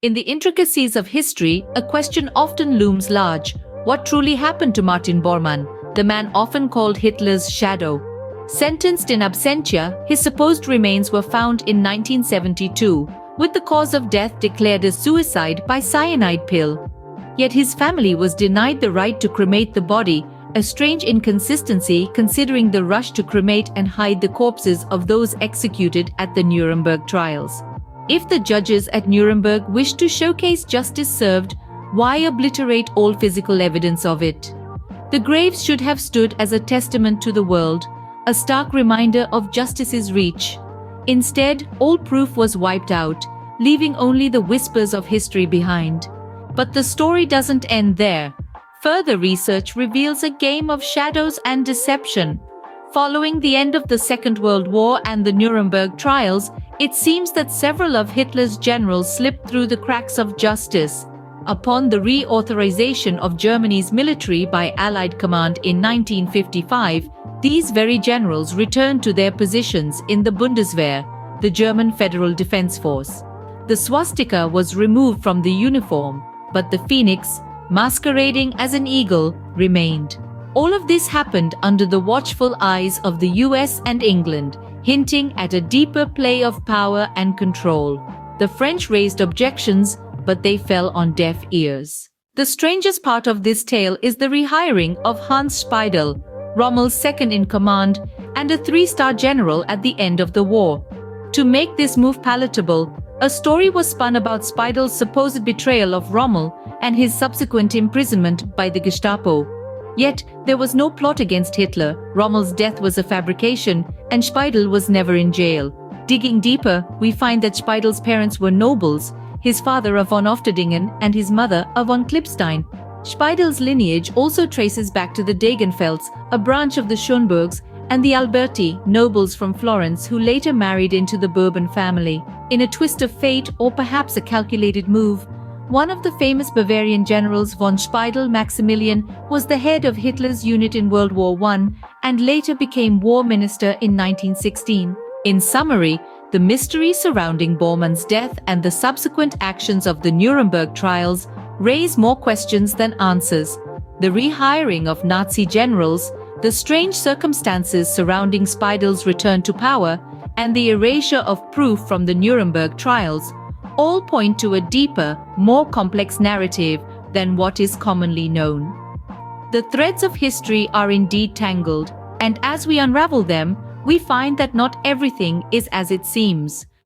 In the intricacies of history, a question often looms large. What truly happened to Martin Bormann, the man often called Hitler's shadow? Sentenced in absentia, his supposed remains were found in 1972, with the cause of death declared as suicide by cyanide pill. Yet his family was denied the right to cremate the body, a strange inconsistency considering the rush to cremate and hide the corpses of those executed at the Nuremberg trials. If the judges at Nuremberg wished to showcase justice served, why obliterate all physical evidence of it? The graves should have stood as a testament to the world, a stark reminder of justice's reach. Instead, all proof was wiped out, leaving only the whispers of history behind. But the story doesn't end there. Further research reveals a game of shadows and deception. Following the end of the Second World War and the Nuremberg trials, it seems that several of Hitler's generals slipped through the cracks of justice. Upon the reauthorization of Germany's military by Allied command in 1955, these very generals returned to their positions in the Bundeswehr, the German Federal Defense Force. The swastika was removed from the uniform, but the phoenix, masquerading as an eagle, remained. All of this happened under the watchful eyes of the US and England, hinting at a deeper play of power and control. The French raised objections, but they fell on deaf ears. The strangest part of this tale is the rehiring of Hans Speidel, Rommel's second-in-command and a three-star general at the end of the war. To make this move palatable, a story was spun about Speidel's supposed betrayal of Rommel and his subsequent imprisonment by the Gestapo. Yet, there was no plot against Hitler, Rommel's death was a fabrication, and Speidel was never in jail. Digging deeper, we find that Speidel's parents were nobles, his father a von Ofterdingen and his mother a von Klipstein. Speidel's lineage also traces back to the Degenfelds, a branch of the Schönbergs, and the Alberti, nobles from Florence who later married into the Bourbon family. In a twist of fate, or perhaps a calculated move, one of the famous Bavarian generals von Speidel, Maximilian, was the head of Hitler's unit in World War I and later became war minister in 1916. In summary, the mystery surrounding Bormann's death and the subsequent actions of the Nuremberg trials raise more questions than answers. The rehiring of Nazi generals, the strange circumstances surrounding Speidel's return to power, and the erasure of proof from the Nuremberg trials all point to a deeper, more complex narrative than what is commonly known. The threads of history are indeed tangled, and as we unravel them, we find that not everything is as it seems.